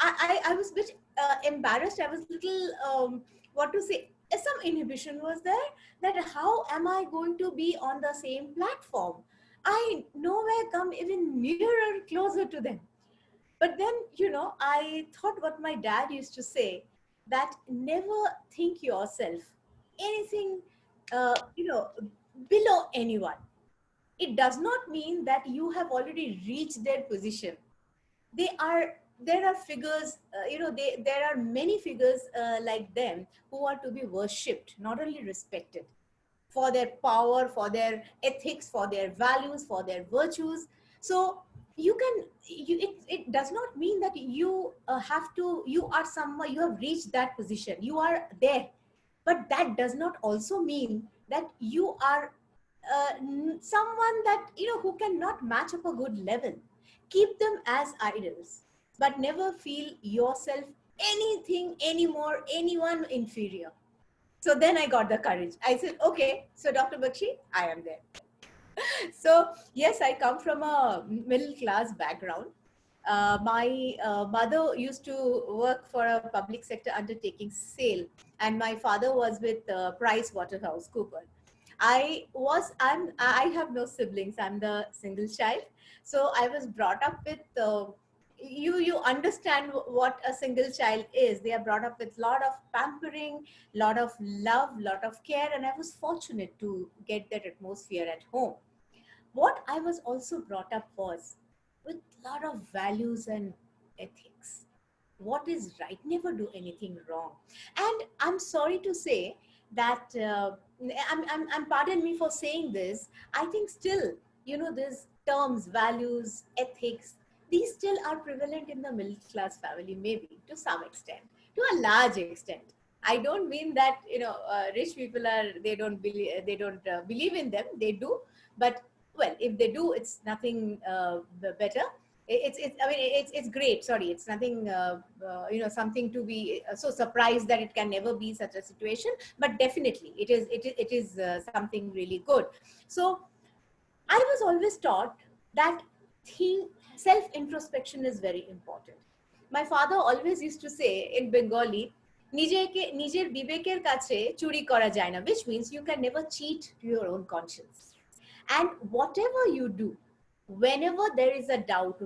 I was a bit embarrassed. I was little, what to say, some inhibition was there, that how am I going to be on the same platform? I nowhere come even nearer closer to them. But then, I thought what my dad used to say, that never think yourself anything, below anyone. It does not mean that you have already reached their position. They are There are figures, there are many figures like them, who are to be worshipped, not only respected, for their power, for their ethics, for their values, for their virtues. So it does not mean that you you are somewhere, you have reached that position, you are there. But that does not also mean that you are someone that, who cannot match up a good level. Keep them as idols, but never feel yourself anything anymore, anyone inferior. So then I got the courage. I said, okay, so Dr. Bakshi, I am there. So yes, I come from a middle class background. My mother used to work for a public sector undertaking, SAIL, and my father was with Price Waterhouse Cooper. I have no siblings. I'm the single child. So I was brought up with, you understand what a single child is. They are brought up with lot of pampering, lot of love, lot of care, and I was fortunate to get that atmosphere at home. What I was also brought up was with a lot of values and ethics. What is right? Never do anything wrong. And I'm sorry to say that, pardon me for saying this, I think still, these terms, values, ethics, these still are prevalent in the middle class family, maybe to some extent, to a large extent. I don't mean that, rich people are, they don't believe in them. They do, but well, if they do, it's nothing better. I mean, it's great. Sorry, it's nothing, something to be so surprised that it can never be such a situation. But definitely, it is something really good. So I was always taught that self introspection is very important. My father always used to say in Bengali, নিজের বিবেকের কাছে চুরি করা যায় না, which means you can never cheat to your own conscience. And whatever you do, whenever there is a doubt,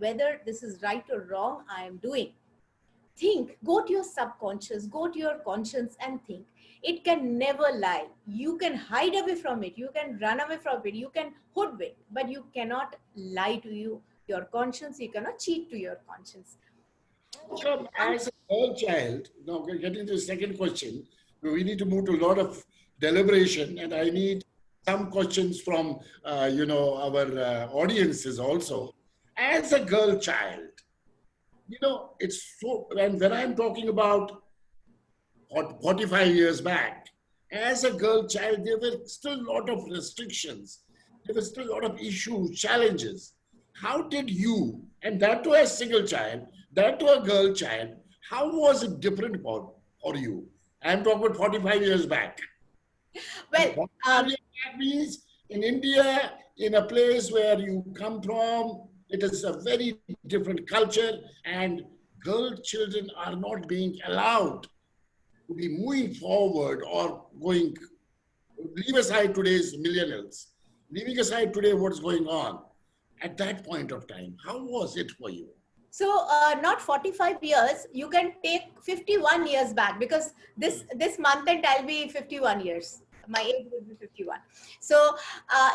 whether this is right or wrong, I am doing, think, go to your subconscious, go to your conscience and think. It can never lie. You can hide away from it, you can run away from it, you can hoodwink, but you cannot lie to your conscience, you cannot cheat to your conscience. Come as a girl child, now getting to the second question, we need to move to a lot of deliberation, and I need some questions from our audiences also. As a girl child, it's so, and when I'm talking about 45 years back, as a girl child, there were still a lot of restrictions. There were still a lot of issues, challenges. How did you, and that to a single child, that to a girl child, how was it different for you? I'm talking about 45 years back. Well, 45 years back means in India, in a place where you come from, it is a very different culture, and girl children are not being allowed to be moving forward or going, leave aside today's millennials, leaving aside today what's going on. At that point of time, how was it for you? so not 45 years, you can take 51 years back, because this month and I'll be 51 years, my age will be 51. So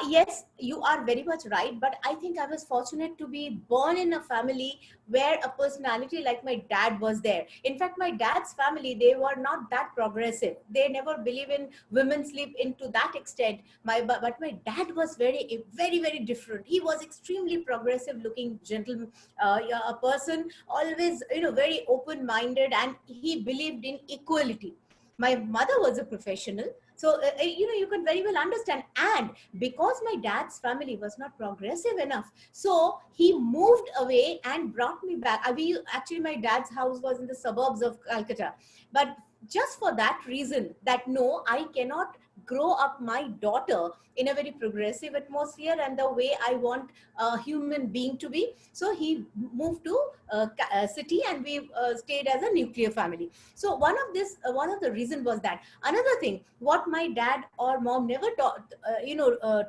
yes, you are very much right, but I think I was fortunate to be born in a family where a personality like my dad was there. In fact, my dad's family, they were not that progressive. They never believe in women sleep into that extent. But my dad was very, very, very different. He was extremely progressive looking gentleman, yeah, a person, always, very open minded, and he believed in equality. My mother was a professional, so you can very well understand. And because my dad's family was not progressive enough, so he moved away and brought me back. Actually, my dad's house was in the suburbs of Calcutta, but just for that reason, that no, I cannot grow up my daughter in a very progressive atmosphere and the way I want a human being to be. So he moved to city, and we stayed as a nuclear family. So one of the reason was that. Another thing, what my dad or mom never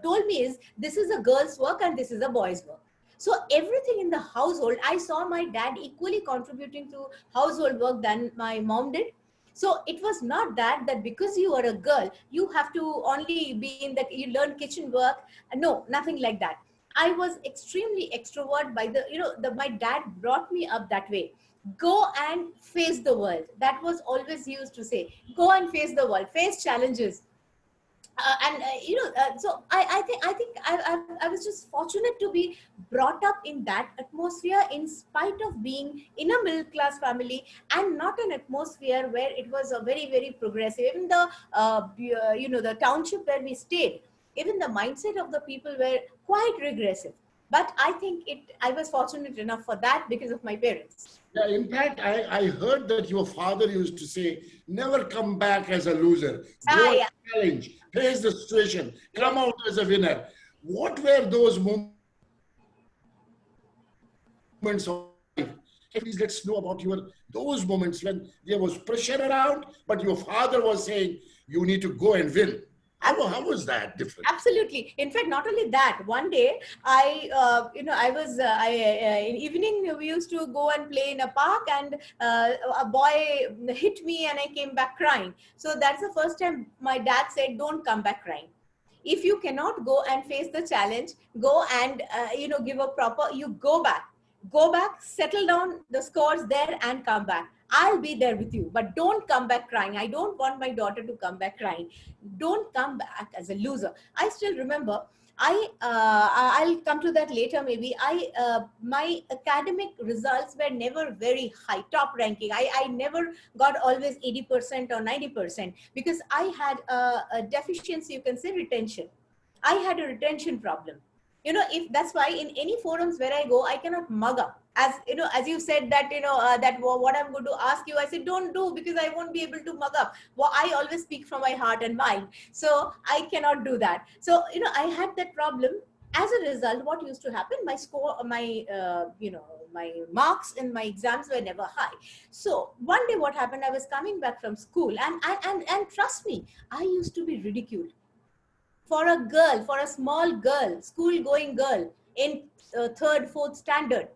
told me is, this is a girl's work and this is a boy's work. So everything in the household, I saw my dad equally contributing to household work than my mom did. So it was not that because you are a girl, you have to only be in that, you learn kitchen work. No, nothing like that. I was extremely extrovert by my dad brought me up that way. Go and face the world. That was always used to say. Go and face the world, face challenges. So I was just fortunate to be brought up in that atmosphere, in spite of being in a middle class family, and not an atmosphere where it was a very, very progressive. Even the township where we stayed, even the mindset of the people were quite regressive. But I think I was fortunate enough for that because of my parents. Yeah, in fact, I heard that your father used to say, never come back as a loser. Go and Yeah. challenge, face the situation, Yes. come out as a winner. What were those moments of life? Please let's know about those moments when there was pressure around, but your father was saying, you need to go and win. How was that different? Absolutely. In fact, not only that, one day I was, in evening, we used to go and play in a park, and a boy hit me and I came back crying. So that's the first time my dad said, don't come back crying. If you cannot go and face the challenge, go and, give a proper, you go back, settle down the scores there and come back. I'll be there with you, but don't come back crying. I don't want my daughter to come back crying. Don't come back as a loser. I still remember, I'll come to that later maybe. My academic results were never very high, top ranking. I never got always 80% or 90%, because I had a deficiency, you can say retention. I had a retention problem. If that's why in any forums where I go, I cannot mug up. As you said that, what I'm going to ask you, I said, don't do, because I won't be able to mug up. Well, I always speak from my heart and mind. So I cannot do that. So, I had that problem. As a result, what used to happen, my score, my marks in my exams were never high. So one day what happened, I was coming back from school, and trust me, I used to be ridiculed. For a girl, for a small girl, school going girl in third, fourth standard.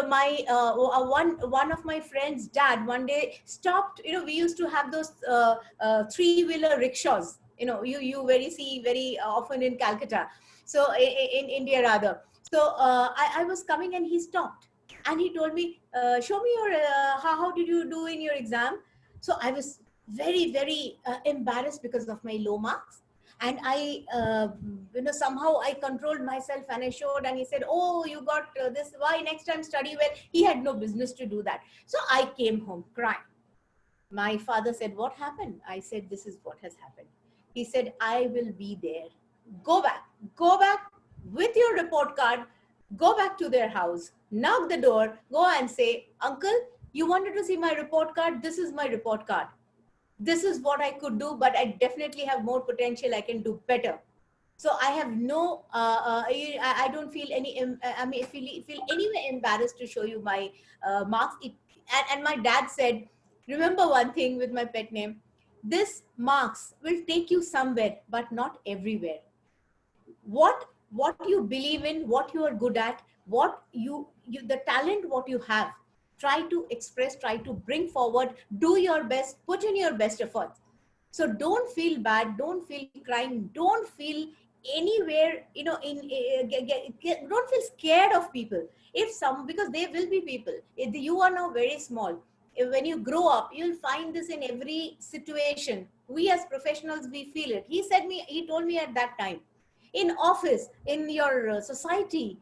My one of my friends' dad one day stopped. We used to have those three-wheeler rickshaws. You very see very often in Calcutta. So in India rather. So I was coming and he stopped and he told me, "Show me your how did you do in your exam?" So I was very, very embarrassed because of my low marks. And I somehow I controlled myself and I showed, and he said, "Oh, you got this, why next time study well." He had no business to do that. So I came home crying. My father said, "What happened?" I said, "This is what has happened." He said, "I will be there. Go back with your report card, go back to their house, knock the door, go and say, 'Uncle, you wanted to see my report card? This is my report card. This is what I could do, but I definitely have more potential. I can do better.' So I have no, I don't feel any, I mean, feel anyway embarrassed to show you my marks. And my dad said, 'Remember one thing with my pet name, this marks will take you somewhere, but not everywhere. What you believe in, what you are good at, what you the talent, what you have, try to express, try to bring forward, do your best, put in your best effort. So don't feel bad, don't feel crying, don't feel anywhere, don't feel scared of people. If some, because there will be people, if you are now very small, when you grow up, you'll find this in every situation. We as professionals, we feel it. He told me at that time, in office, in your society,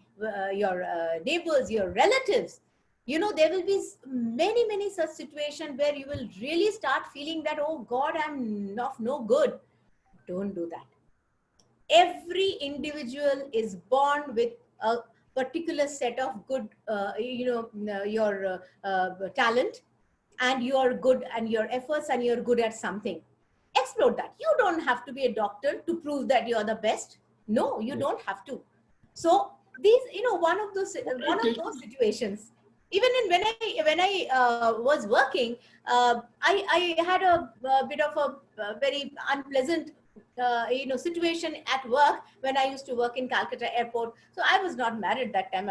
your neighbors, your relatives, there will be many such situations where you will really start feeling that, oh God, I'm of no good. Don't do that. Every individual is born with a particular set of good, your talent, and you're good, and your efforts, and you're good at something. explore that. You don't have to be a doctor to prove that you're the best. No, you Yes. don't have to. So these, one of those I think situations. Even when I was working, I had a bit of a very unpleasant situation at work when I used to work in Calcutta airport. So I was not married that time.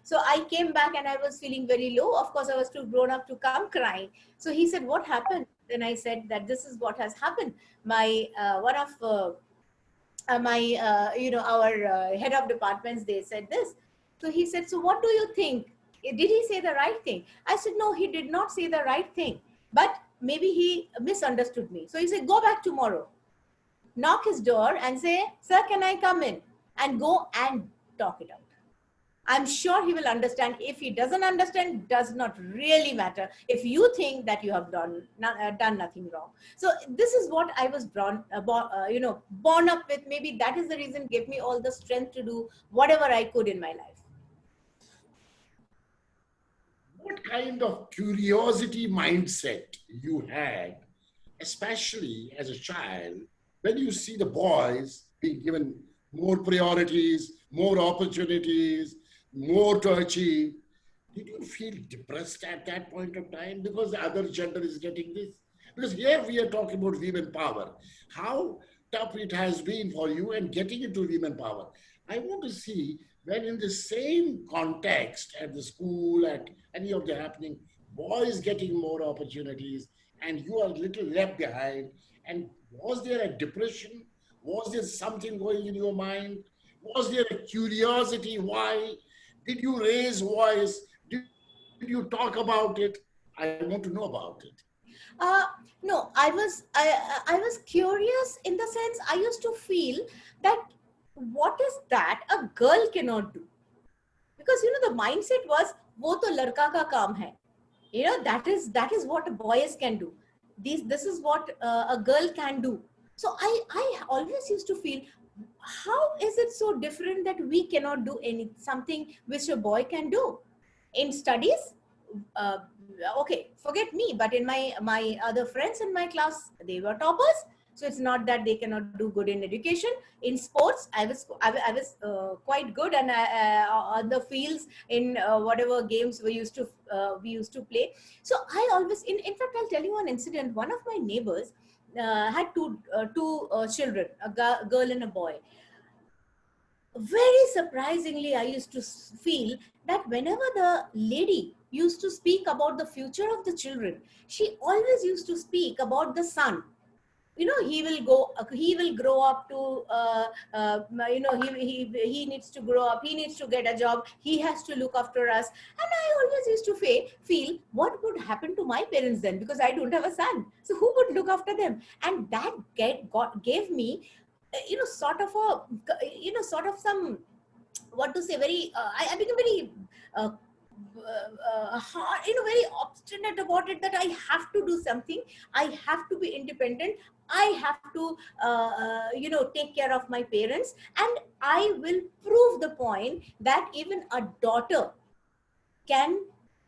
So I came back and I was feeling very low. Of course, I was too grown up to come crying. So he said, "What happened?" Then I said that this is what has happened. My one of my our head of departments, they said this. So he said, "So what do you think? Did he say the right thing?" I said, "No, he did not say the right thing, but maybe he misunderstood me." So he said, "Go back tomorrow, knock his door and say, 'Sir, can I come in?' and go and talk it out. I'm sure he will understand. If he doesn't understand, does not really matter. If you think that you have done nothing wrong." So this is what I was born up with. Maybe that is the reason gave me all the strength to do whatever I could in my life. what kind of curiosity mindset you had, especially as a child, when you see the boys being given more priorities, more opportunities, more to achieve. Did you feel depressed at that point of time because the other gender is getting this? Because here we are talking about women power. How tough it has been for you and getting into women power. I want to see when in the same context at the school, at any of the happening, boys getting more opportunities and you are a little left behind. And was there a depression? Was there something going in your mind? Was there a curiosity? Why? Did you raise voice? Did you talk about it? I want to know about it. Uh, no, I was curious in the sense I used to feel that what is that a girl cannot do? Because the mindset was वो तो लड़का का काम है. That is what boys can do. This is what a girl can do. So I always used to feel, how is it so different that we cannot do something which a boy can do in studies? uh, okay, forget me, but in my other friends in my class, they were toppers. So it's not that they cannot do good in education. In sports, I was quite good, and on the fields in whatever games we used to play. So I always, in fact, I'll tell you one incident. One of my neighbors had two children, a girl and a boy. Very surprisingly, I used to feel that whenever the lady used to speak about the future of the children, she always used to speak about the son. He will grow up to he needs to grow up, he needs to get a job, he has to look after us. And I always used to feel what would happen to my parents then, because I don't have a son, so who would look after them? And that gave me sort of sort of some, what to say, very I became very hard, very obstinate about it, that I have to do something, I have to be independent, I have to take care of my parents, and I will prove the point that even a daughter can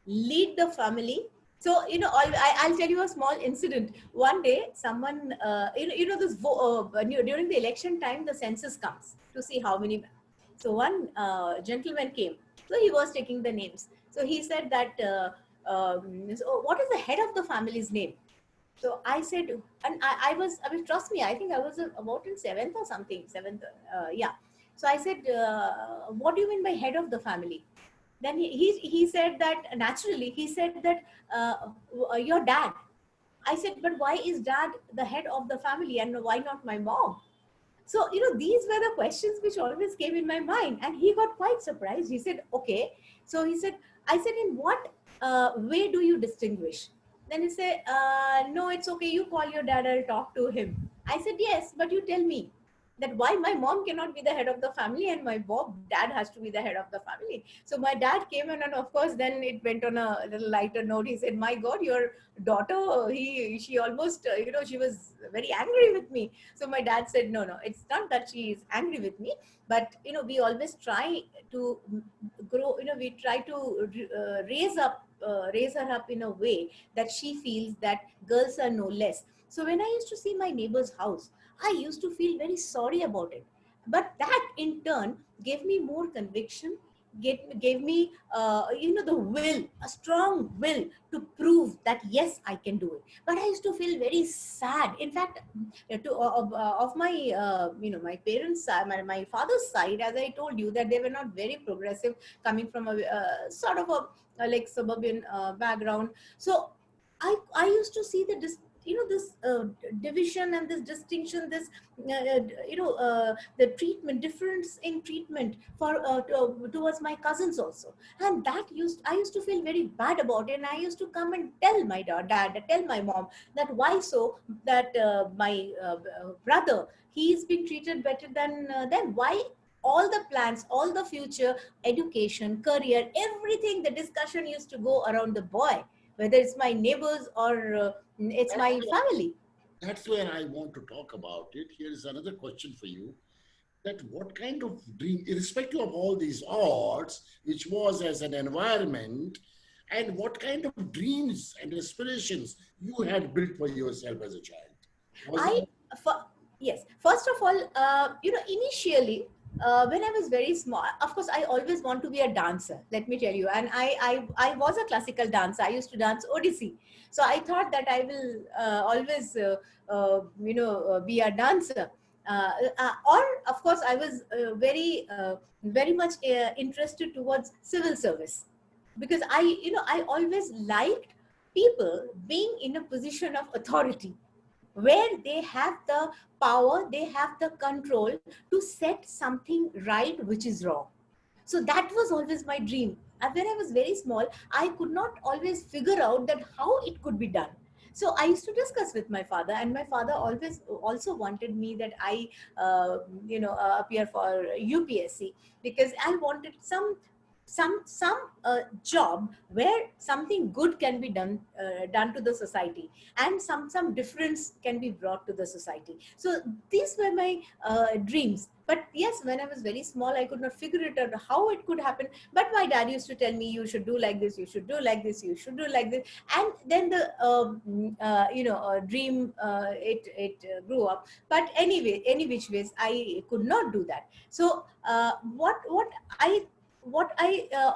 lead the family. So I'll tell you a small incident. One day, someone during the election time, the census comes to see how many. So one gentleman came. So he was taking the names. So he said that, so what is the head of the family's name? So I said, and I mean, trust me, I think I was about in seventh or something, seventh, yeah. So I said, what do you mean by head of the family? Then he said that, naturally he said that, your dad. I said, but why is dad the head of the family and why not my mom? So these were the questions which always came in my mind, and he got quite surprised. He said, okay. So he said, I said, in what way do you distinguish? Then he said, no, it's okay, you call your dad, I'll talk to him. I said, yes, but you tell me that why my mom cannot be the head of the family and my dad has to be the head of the family. So my dad came in, and of course then it went on a little lighter note. He said, my God, your daughter, she almost she was very angry with me. So my dad said, no, it's not that she is angry with me, but we always try to grow, we try to raise up raise her up in a way that she feels that girls are no less. So when I used to see my neighbor's house, I used to feel very sorry about it. But that in turn gave me more conviction, gave me, the will, a strong will to prove that yes, I can do it. But I used to feel very sad. In fact, of my, my parents' side, my father's side, as I told you, that they were not very progressive, coming from a sort of a like suburban background. So I used to see the this division and this distinction, this the treatment difference in treatment towards my cousins also. And that I used to feel very bad about it, and I used to come and tell my dad, tell my mom, that why so, that my brother, he's been treated better than them. Why all the plans, all the future education, career, everything, the discussion used to go around the boy, whether it's my neighbors or it's That's my family. that's where I want to talk about it. Here is another question for you: that what kind of dream, irrespective of all these odds, which was as an environment, and what kind of dreams and aspirations you had built for yourself as a child? Was I, it for, yes, first of all, initially, when I was very small, of course, I always want to be a dancer, let me tell you. And I was a classical dancer. I used to dance Odissi. So I thought that I will always, be a dancer. Or, of course, I was very much interested towards civil service, because I always liked people being in a position of authority, where they have the power, they have the control to set something right which is wrong. So that was always my dream. And when I was very small, I could not always figure out that how it could be done. So I used to discuss with my father, and my father always also wanted me that I, appear for UPSC, because I wanted some job where something good can be done to the society, and some difference can be brought to the society. So these were my dreams. But yes, when I was very small, I could not figure it out how it could happen. But my dad used to tell me, you should do like this, you should do like this, you should do like this. And then the dream, it grew up. But anyway, any which ways, I could not do that. So what I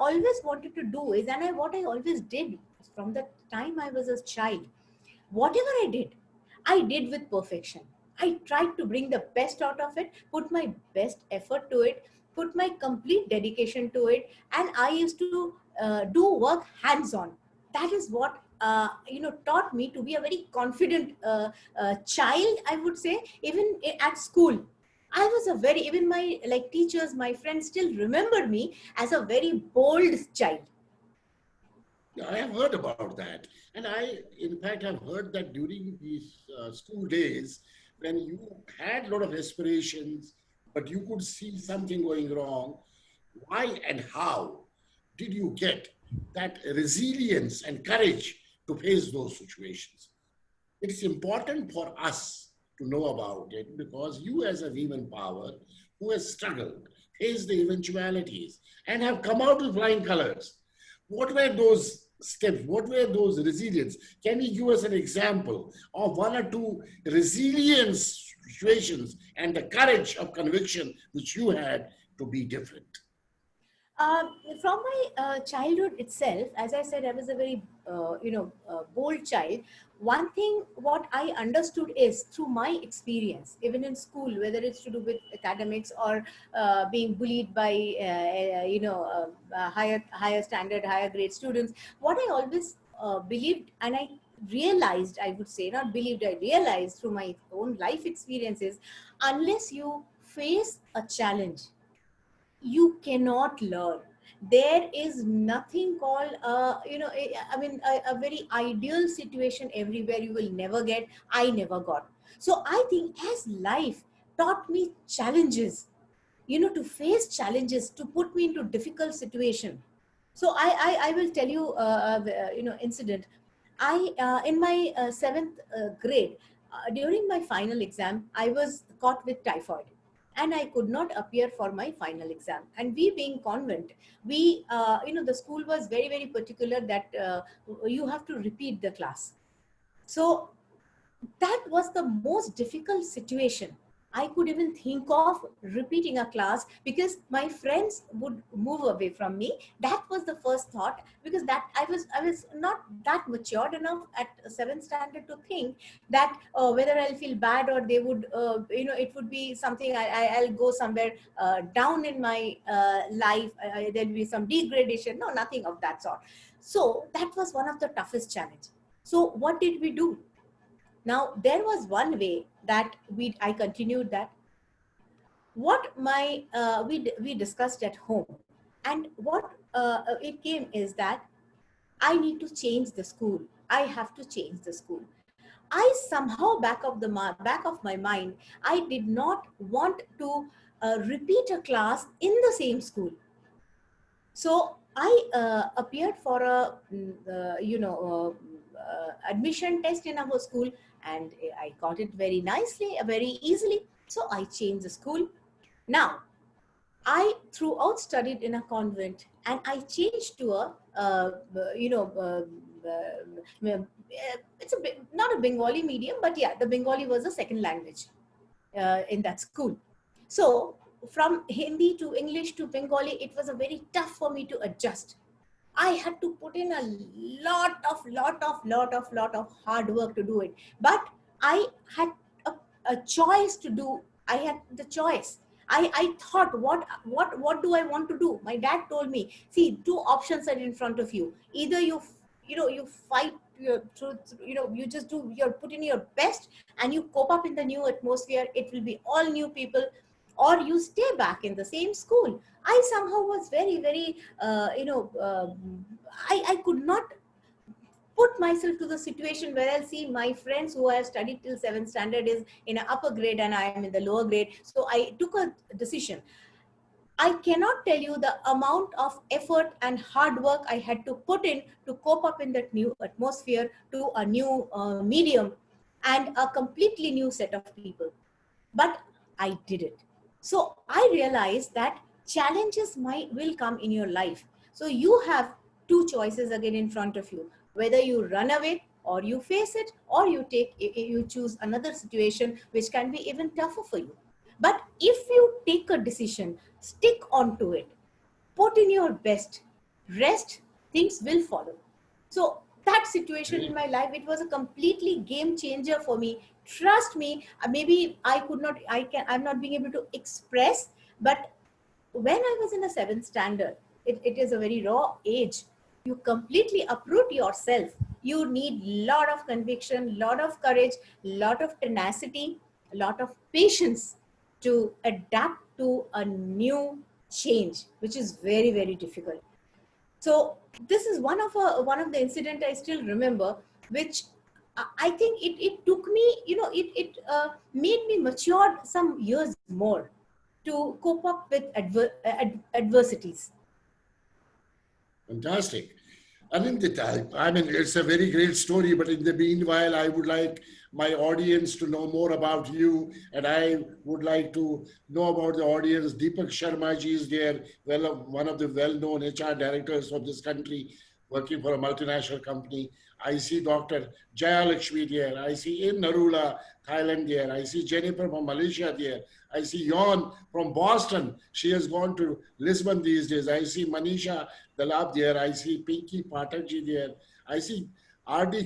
always wanted to do is, and what I always did from the time I was a child, whatever I did with perfection. I tried to bring the best out of it, put my best effort to it, put my complete dedication to it, and I used to do work hands on. That is what taught me to be a very confident child, I would say. Even at school, I was a very, even my like teachers, my friends still remember me as a very bold child. I have heard about that. And I, in fact, have heard that during these school days, when you had a lot of aspirations, but you could see something going wrong, why and how did you get that resilience and courage to face those situations? It's important for us to know about it, because you, as a women power who has struggled, faced the eventualities, and have come out with flying colors, what were those steps? What were those resilience? Can you give us an example of one or two resilience situations and the courage of conviction which you had to be different? From my childhood itself, as I said, I was a very, bold child. One thing what I understood is through my experience, even in school, whether it's to do with academics or being bullied by, higher standard, higher grade students. What I always believed, and I realized, I would say, not believed, I realized through my own life experiences, unless you face a challenge, you cannot learn. There is nothing called a very ideal situation everywhere. You will never get. I never got. So I think as life taught me challenges, to face challenges, to put me into difficult situation. So I will tell you incident. I In my seventh grade, during my final exam, I was caught with typhoid. and I could not appear for my final exam. And we being convent, we, the school was very, very particular that you have to repeat the class. So that was the most difficult situation I could even think of, repeating a class, because my friends would move away from me. That was the first thought, because that I was not that matured enough at seventh standard to think that whether I'll feel bad, or they would, it would be something, I'll go somewhere down in my life. There'll be some degradation. No, nothing of that sort. So that was one of the toughest challenge. So what did we do? Now, there was one way that I continued that. What we discussed at home, and what it came is that I need to change the school. I have to change the school. I somehow, back of my mind, I did not want to repeat a class in the same school. So I appeared for a admission test in our school, and I got it very nicely, very easily. So I changed the school. Now I throughout studied in a convent, and I changed to a it's not a Bengali medium, but yeah, the Bengali was a second language in that school. So from Hindi to English to Bengali, it was a very tough for me to adjust. I had to put in a lot of hard work to do it. But I had a choice to do. I had the choice. I thought, what do I want to do? My dad told me, see, two options are in front of you. Either you fight your through, you just do your put in your best and you cope up in the new atmosphere. It will be all new people, or you stay back in the same school. I somehow was very, very, I could not put myself to the situation where I'll see my friends who have studied till seventh standard is in an upper grade and I am in the lower grade. So I took a decision. I cannot tell you the amount of effort and hard work I had to put in to cope up in that new atmosphere, to a new medium, and a completely new set of people. But I did it. So I realized that challenges will come in your life. So you have two choices again in front of you: whether you run away, or you face it, or you choose another situation which can be even tougher for you. But if you take a decision, stick on to it, put in your best, rest, things will follow. So that situation in my life, it was a completely game changer for me. Trust me, maybe I'm not being able to express, but when I was in the seventh standard, it is a very raw age. You completely uproot yourself. You need lot of conviction, lot of courage, lot of tenacity, lot of patience to adapt to a new change, which is very, very difficult. So this is one of the incident I still remember, which I think it took me, it made me mature some years more to cope up with adversities. Fantastic. Anindita, I mean, it's a very great story, but in the meanwhile, I would like my audience to know more about you, and I would like to know about the audience. Deepak Sharma ji is there, one of the well-known HR directors of this country, working for a multinational company. I see Dr. Jaya Lakshmi there. I see In Narula, Thailand there. I see Jennifer from Malaysia there. I see Yon from Boston. She has gone to Lisbon these days. I see Manisha Dalab there. I see Pinky Patakji there. I see R.D.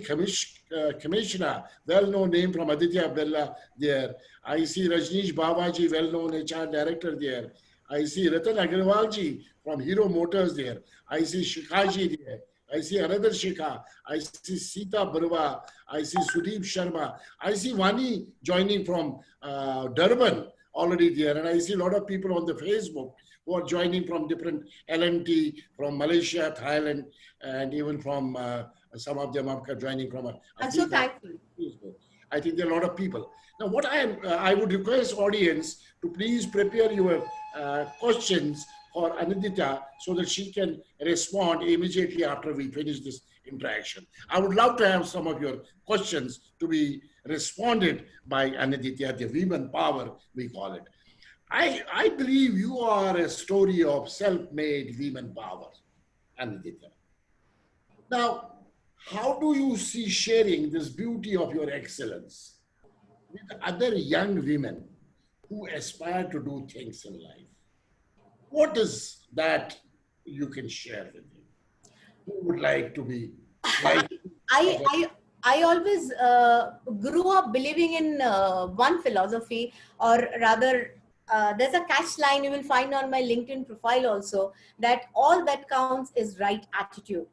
Commissioner, well-known name from Aditya Birla there. I see Rajneesh Babaji, well-known HR director there. I see Ratan Agarwalji from Hero Motors there. I see Shikhaji there. I see another Shikha. I see Sita Barwa. I see Sudeep Sharma. I see Vani joining from Durban already there. And I see a lot of people on the Facebook who are joining from different L&T, from Malaysia, Thailand, and even from some of them are joining from. I'm so thankful. I think there are a lot of people. Now, what I would request audience to please prepare your questions for Anindita so that she can respond immediately after we finish this interaction. I would love to have some of your questions to be responded by Anindita, the women power, we call it. I believe you are a story of self-made women power, Anindita. Now, how do you see sharing this beauty of your excellence with other young women who aspire to do things in life? What is that you can share with them? Who would like to be like I, our I, I always grew up believing in one philosophy, or rather, there's a catch line you will find on my LinkedIn profile also, that all that counts is right attitude.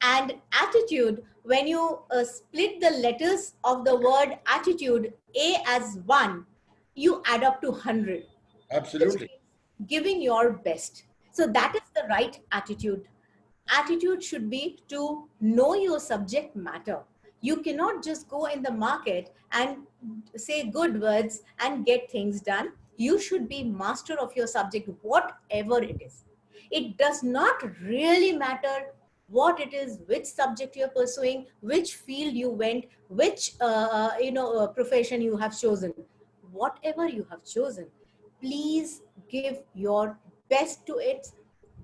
And attitude, when you split the letters of the word attitude, A as one, you add up to 100, which absolutely? means giving your best. So that is the right attitude. Attitude should be to know your subject matter. You cannot just go in the market and say good words and get things done. You should be master of your subject, whatever it is. It does not really matter what it is, which subject you're pursuing, which field you went, which profession you have chosen. Whatever you have chosen, please give your best to it,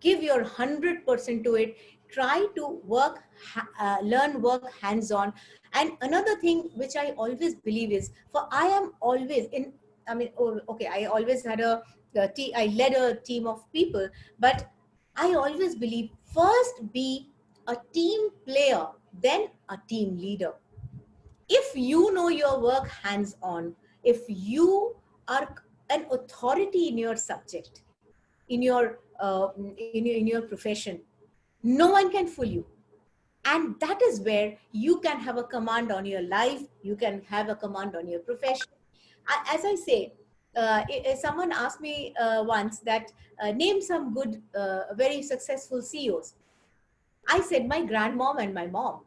give your 100% to it. Try to learn work hands on. And another thing which I always believe is, for I am always in, I mean, okay, I always had I led a team of people, but I always believe, first be a team player, then a team leader. If you know your work hands on, if you are an authority in your subject, in your in your profession, no one can fool you. And that is where you can have a command on your life, you can have a command on your profession. As I say, someone asked me once that name some good very successful CEOs. I said my grandmom and my mom.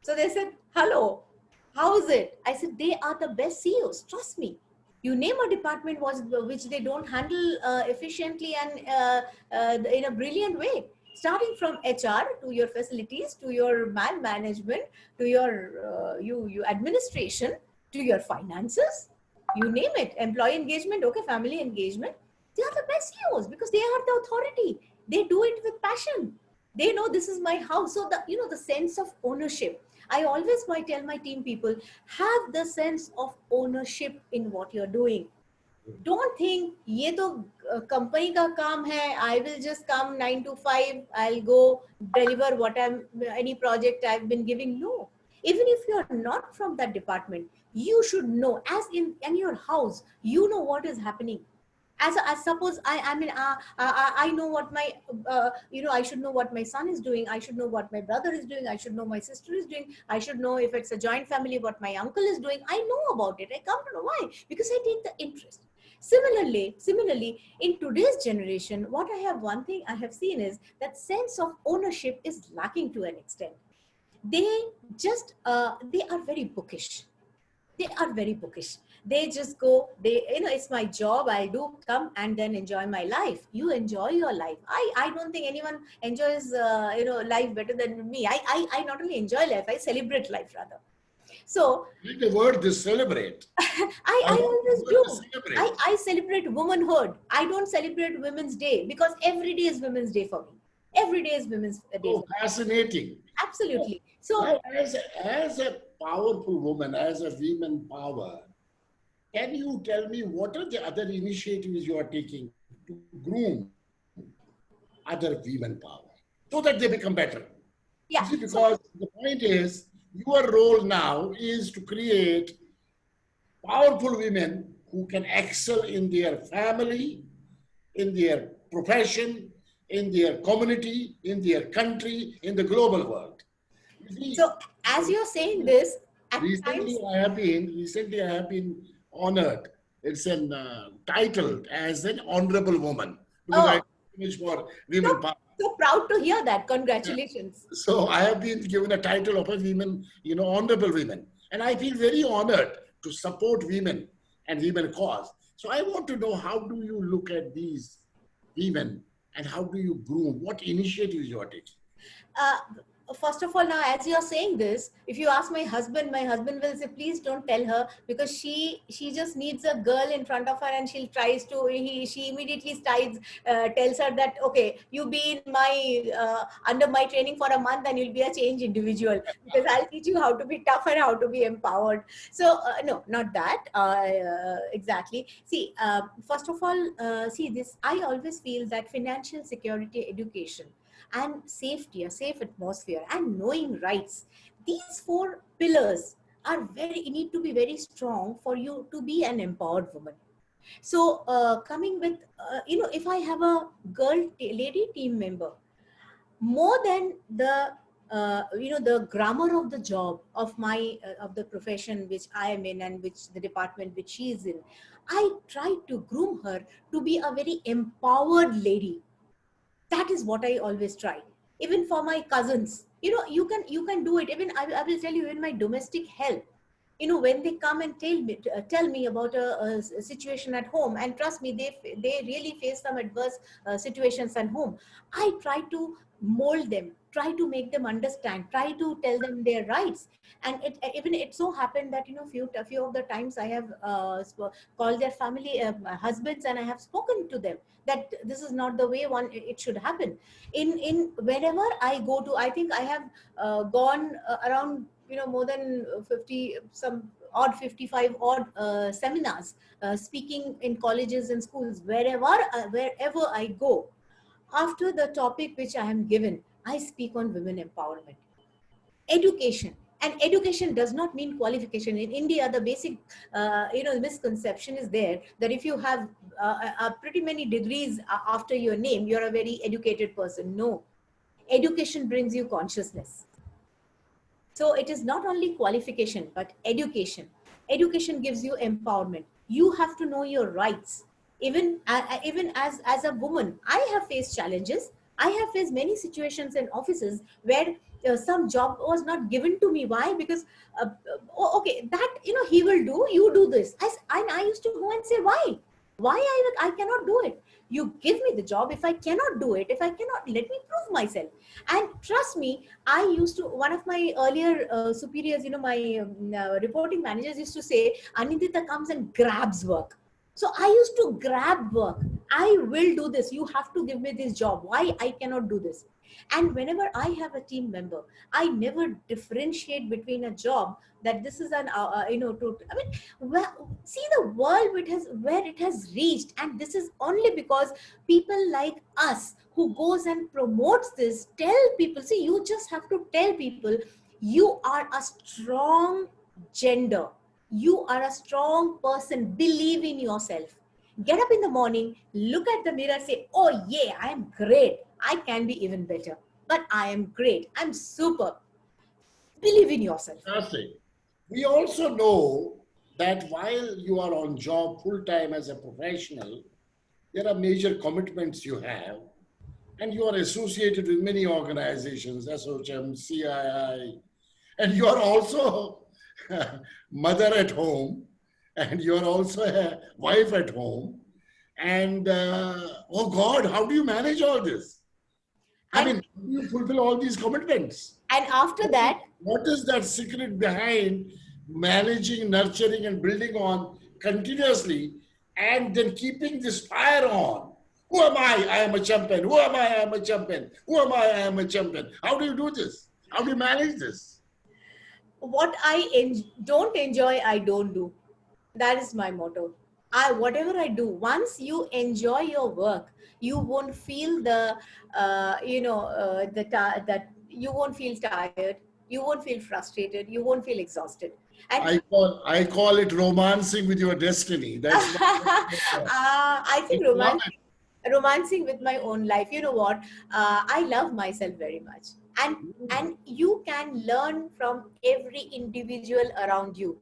So they said, hello, how's it? I said, they are the best CEOs, trust me. You name a department which they don't handle efficiently and in a brilliant way. Starting from HR to your facilities, to your management, to your you administration, to your finances, you name it. Employee engagement, okay, family engagement. They are the best CEOs because they have the authority. They do it with passion. They know this is my house. So the sense of ownership. I always might tell my team people, have the sense of ownership in what you're doing. Don't think ये तो company का काम है. I will just come 9 to 5. I'll go deliver what I'm any project I've been giving. No, even if you're not from that department, you should know. As in your house, you know what is happening. As suppose I know what my I should know what my son is doing, I should know what my brother is doing, I should know my sister is doing, I should know if it's a joint family what my uncle is doing. I know about it. I come to know why, because I take the interest. Similarly, in today's generation, what I have, one thing I have seen is that sense of ownership is lacking to an extent. They just they are very bookish. They are very bookish. They just go, it's my job, I'll do, come and then enjoy my life. You enjoy your life. I don't think anyone enjoys life better than me. I not only enjoy life, I celebrate life rather. So Like the word they celebrate. I I want the always word do. to celebrate. I celebrate womanhood. I don't celebrate Women's Day, because every day is Women's Day for me. Every day is Women's Day So for me. fascinating. Absolutely. So Now, as a powerful woman, as a woman power, can you tell me what are the other initiatives you are taking to groom other women power so that they become better? You see, yeah. because So the point is, your role now is to create powerful women who can excel in their family, in their profession, in their community, in their country, in the global world. You so see, as you're saying this, at recently times, I have been honored. It's an titled as an honorable woman because I oh, finished for so women power. so proud to hear that. Yeah. Congratulations. So I have been given a title of a women, honorable women, and I feel very honored to support women and women cause. So I want to know, how do you look at these women and how do you groom? What initiatives you are taking? Uh, first of all, now as you're saying this, if you ask my husband will say, please don't tell her, because she just needs a girl in front of her, and she immediately tells her that, okay, you be in my under my training for a month and you'll be a changed individual, because I'll teach you how to be tough and how to be empowered. So no, not that exactly. See, first of all, see this, I always feel that financial security, education, and safety, a safe atmosphere, and knowing rights, these four pillars are very, need to be very strong for you to be an empowered woman. So coming with if I have a lady team member, more than the the grammar of the job of my of the profession which I am in, and which the department which she is in, I try to groom her to be a very empowered lady. That is what I always try. Even for my cousins, you can do it. Even I will tell you, in my domestic help, when they come and tell me about a situation at home, and trust me, they really face some adverse situations at home, I try to mold them, try to make them understand, try to tell them their rights. And even it so happened that a few of the times I have called their family husbands, and I have spoken to them that this is not the way one it should happen. In wherever I go to, I think I have gone around more than 50 some odd 55 odd seminars, speaking in colleges and schools, wherever I go. After the topic which I am given, I speak on women empowerment, education. And education does not mean qualification. In India, the basic misconception is there, that if you have pretty many degrees after your name, you're a very educated person. No, education brings you consciousness. So it is not only qualification, but education. Education gives you empowerment. You have to know your rights. Even as a woman, I have faced challenges. I have faced many situations in offices where some job was not given to me. Why? Because okay, that he will do. You do this. And I used to go and say, why? Why I cannot do it? You give me the job. If I cannot do it, if I cannot, let me prove myself. And trust me, I used to, one of my earlier superiors, my reporting managers used to say, Anindita comes and grabs work. So I used to grab work. I will do this. You have to give me this job. Why I cannot do this? And whenever I have a team member, I never differentiate between a job that this is an, I mean, well, see the world where it has reached. And this is only because people like us who goes and promotes this, tell people, see, you just have to tell people, you are a strong gender, you are a strong person, believe in yourself. Get up in the morning, look at the mirror, say, oh yeah, I am great, I can be even better, but I am great, I'm super. Believe in yourself. Fantastic. We also know that while you are on job full time as a professional, there are major commitments you have, and you are associated with many organizations, SOCHM, CII, and you are also mother at home, and you are also a wife at home. And oh God, how do you manage all this? I And mean, how do you fulfill all these commitments? after that, What is that secret behind managing, nurturing, and building on continuously, and then keeping this fire on? Who am I? I am a champion. Who am I? I am a champion. Who am I? I am a champion. How do you do this? How do you manage this? what don't enjoy, I don't do. That is my motto. Whatever I do, once you enjoy your work, you won't feel that you won't feel tired, you won't feel frustrated, you won't feel exhausted. And I call it romancing with your destiny. That's I I think love it. romancing with my own life. You know what? I love myself very much, and you can learn from every individual around you.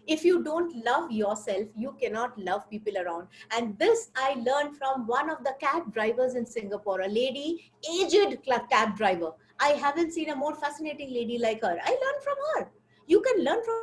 If you don't love yourself, you cannot love people around. And this I learned from one of the cab drivers in Singapore, a lady, aged cab driver. I haven't seen a more fascinating lady like her. I learned from her. You can learn from